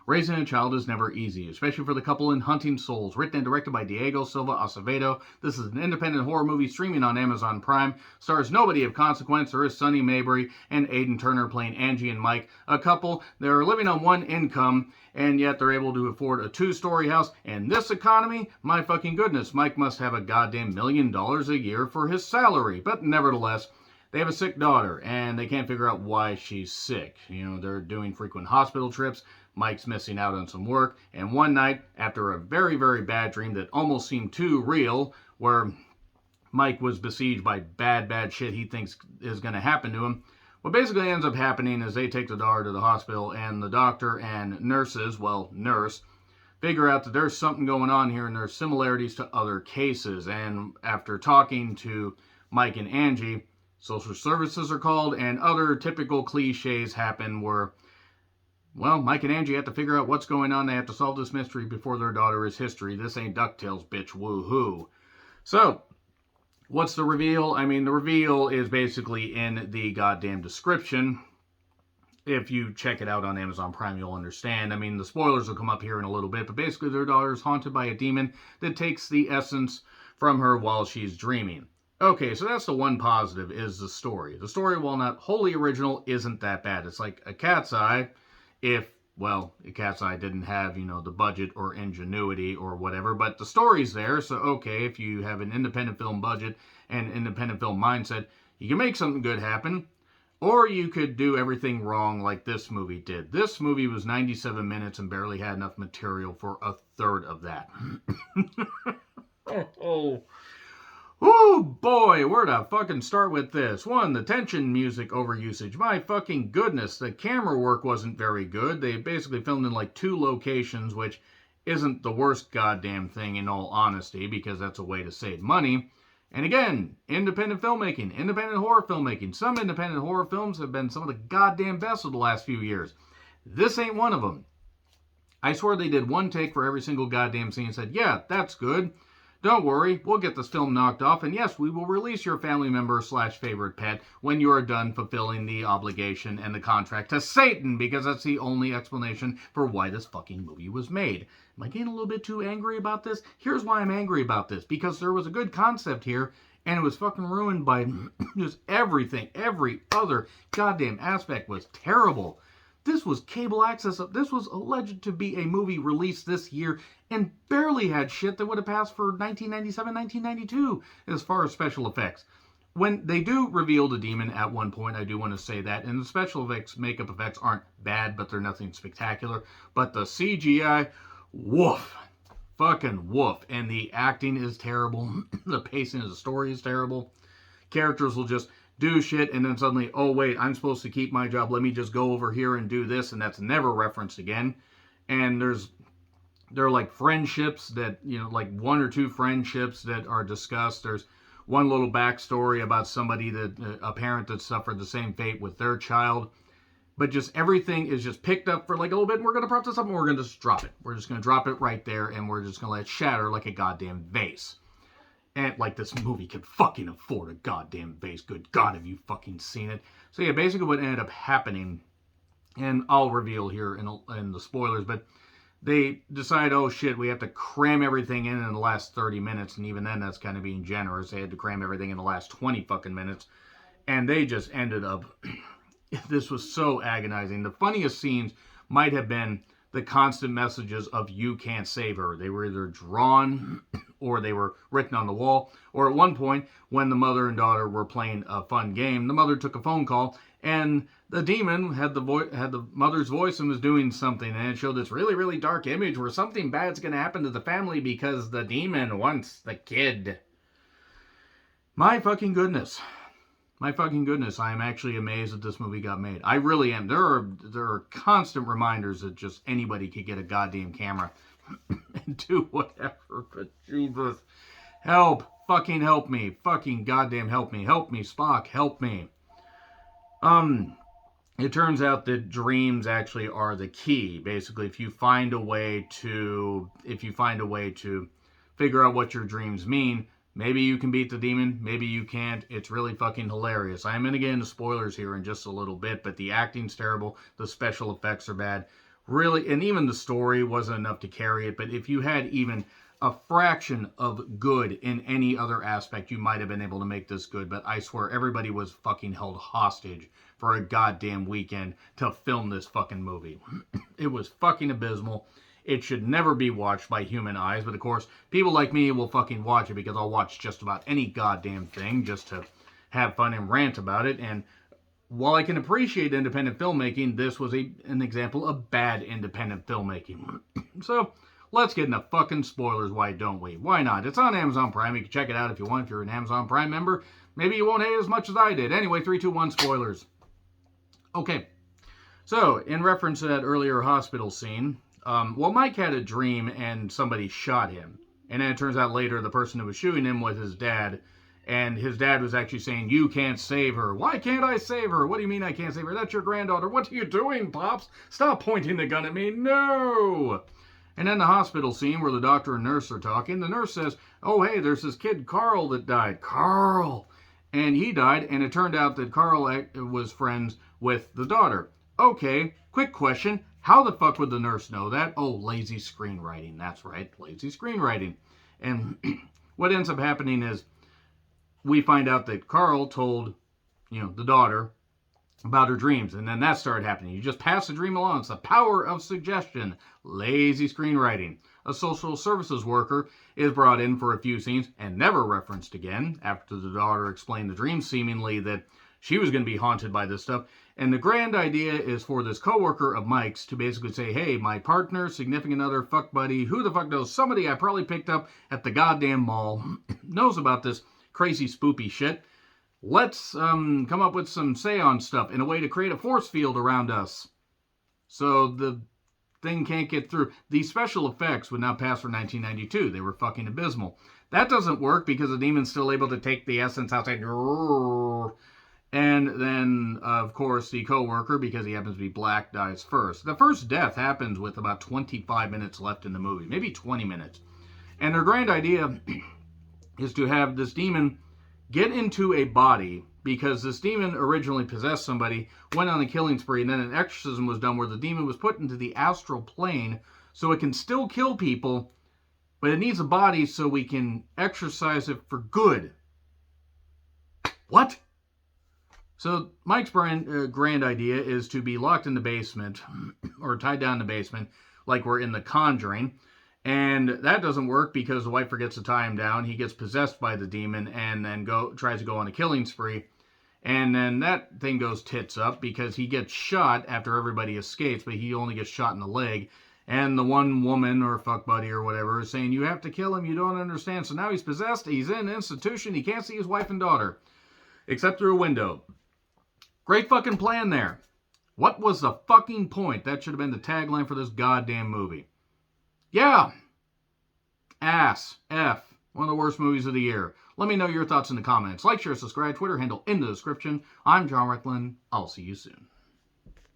Raising a child is never easy, especially for the couple in Hunting Souls. Written and directed by Diego Silva Acevedo, this is an independent horror movie streaming on Amazon Prime. Stars nobody of consequence. There is Sonny Mabry and Aidan Turner playing Angie and Mike, a couple that are living on one income, and yet they're able to afford a 2-story house. And this economy, my fucking goodness, Mike must have a goddamn $1 million a year for his salary. But nevertheless, they have a sick daughter, and they can't figure out why she's sick. They're doing frequent hospital trips. Mike's missing out on some work, and one night, after a very, very bad dream that almost seemed too real, where Mike was besieged by bad shit he thinks is going to happen to him, what basically ends up happening is they take the daughter to the hospital, and the doctor and nurses, nurse, figure out that there's something going on here, and there's similarities to other cases. And after talking to Mike and Angie, social services are called, and other typical cliches happen where, Mike and Angie have to figure out what's going on. They have to solve this mystery before their daughter is history. This ain't DuckTales, bitch. Woohoo. So, what's the reveal? The reveal is basically in the goddamn description. If you check it out on Amazon Prime, you'll understand. The spoilers will come up here in a little bit, but basically their daughter is haunted by a demon that takes the essence from her while she's dreaming. Okay, so that's the one positive, is the story. The story, while not wholly original, isn't that bad. It's like A Cat's Eye, if, A Cat's Eye didn't have, the budget or ingenuity or whatever, but the story's there, so okay, if you have an independent film budget and independent film mindset, you can make something good happen, or you could do everything wrong like this movie did. This movie was 97 minutes and barely had enough material for a third of that. Oh boy, where to fucking start with this? One, the tension music overusage. My fucking goodness, the camera work wasn't very good. They basically filmed in like 2 locations, which isn't the worst goddamn thing in all honesty, because that's a way to save money. And again, independent filmmaking, independent horror filmmaking. Some independent horror films have been some of the goddamn best of the last few years. This ain't one of them. I swear they did one take for every single goddamn scene and said, yeah, that's good. Don't worry, we'll get this film knocked off, and yes, we will release your family member / favorite pet when you are done fulfilling the obligation and the contract to Satan, because that's the only explanation for why this fucking movie was made. Am I getting a little bit too angry about this? Here's why I'm angry about this, because there was a good concept here, and it was fucking ruined by just everything. Every other goddamn aspect was terrible. This was cable access. This was alleged to be a movie released this year and barely had shit that would have passed for 1997, 1992 as far as special effects. When they do reveal the demon at one point, I do want to say that, and the special effects, makeup effects aren't bad, but they're nothing spectacular. But the CGI, woof. Fucking woof. And the acting is terrible. The pacing of the story is terrible. Characters will just do shit, and then suddenly, oh wait, I'm supposed to keep my job, let me just go over here and do this, and that's never referenced again. And there are like friendships that, like 1 or 2 friendships that are discussed. There's one little backstory about somebody that, a parent that suffered the same fate with their child. But just everything is just picked up for like a little bit, and we're going to prop this up, and we're going to just drop it. We're just going to drop it right there, and we're just going to let it shatter like a goddamn vase. And like this movie could fucking afford a goddamn vase. Good God, have you fucking seen it? So yeah, basically what ended up happening, and I'll reveal here in the spoilers, but they decide, oh shit, we have to cram everything in the last 30 minutes, and even then that's kind of being generous. They had to cram everything in the last 20 fucking minutes, and they just ended up, this was so agonizing. The funniest scenes might have been the constant messages of "you can't save her." They were either drawn or they were written on the wall. Or at one point, when the mother and daughter were playing a fun game, the mother took a phone call, and the demon had the mother's voice and was doing something, and it showed this really, really dark image where something bad's going to happen to the family because the demon wants the kid. My fucking goodness. My fucking goodness, I am actually amazed that this movie got made. I really am. There are constant reminders that just anybody could get a goddamn camera and do whatever, but Jesus, help, fucking help me, fucking goddamn help me, Spock, help me. It turns out that dreams actually are the key. Basically, if you find a way to figure out what your dreams mean, maybe you can beat the demon, maybe you can't. It's really fucking hilarious. I'm going to get into spoilers here in just a little bit, but the acting's terrible, the special effects are bad. really, and even the story wasn't enough to carry it, but if you had even a fraction of good in any other aspect, you might have been able to make this good. But I swear, everybody was fucking held hostage for a goddamn weekend to film this fucking movie. It was fucking abysmal. It should never be watched by human eyes, but of course, people like me will fucking watch it because I'll watch just about any goddamn thing just to have fun and rant about it. And while I can appreciate independent filmmaking, this was an example of bad independent filmmaking. So, let's get into fucking spoilers, why don't we? Why not? It's on Amazon Prime. You can check it out if you want, if you're an Amazon Prime member. Maybe you won't hate as much as I did. Anyway, 3, 2, 1, spoilers. Okay. So, in reference to that earlier hospital scene, well, Mike had a dream and somebody shot him. And then it turns out later the person who was shooting him was his dad. And his dad was actually saying, you can't save her. Why can't I save her? What do you mean I can't save her? That's your granddaughter. What are you doing, Pops? Stop pointing the gun at me. No! And then the hospital scene where the doctor and nurse are talking. The nurse says, oh, hey, there's this kid Carl that died. Carl! And he died, and it turned out that Carl was friends with the daughter. Okay, quick question. How the fuck would the nurse know that? Oh, lazy screenwriting. That's right, lazy screenwriting. And what ends up happening is we find out that Carl told, the daughter about her dreams. And then that started happening. You just pass the dream along. It's the power of suggestion. Lazy screenwriting. A social services worker is brought in for a few scenes and never referenced again after the daughter explained the dream, seemingly that she was going to be haunted by this stuff. And the grand idea is for this coworker of Mike's to basically say, hey, my partner, significant other, fuck buddy, who the fuck knows, somebody I probably picked up at the goddamn mall knows about this crazy spoopy shit. Let's come up with some seance stuff in a way to create a force field around us so the thing can't get through. These special effects would not pass for 1992. They were fucking abysmal. That doesn't work because the demon's still able to take the essence outside. And then, of course, the co-worker, because he happens to be black, dies first. The first death happens with about 25 minutes left in the movie. Maybe 20 minutes. And their grand idea is to have this demon get into a body, because this demon originally possessed somebody, went on a killing spree, and then an exorcism was done where the demon was put into the astral plane so it can still kill people, but it needs a body so we can exorcise it for good. What? So Mike's grand idea is to be locked in the basement, or tied down in the basement, like we're in The Conjuring. And that doesn't work because the wife forgets to tie him down. He gets possessed by the demon and then tries to go on a killing spree. And then that thing goes tits up because he gets shot after everybody escapes, but he only gets shot in the leg. And the one woman or fuck buddy or whatever is saying, you have to kill him, you don't understand. So now he's possessed, he's in an institution, he can't see his wife and daughter, except through a window. Great fucking plan there. What was the fucking point? That should have been the tagline for this goddamn movie. Yeah. Ass. F. One of the worst movies of the year. Let me know your thoughts in the comments. Like, share, subscribe, Twitter handle in the description. I'm John Recklin. I'll see you soon.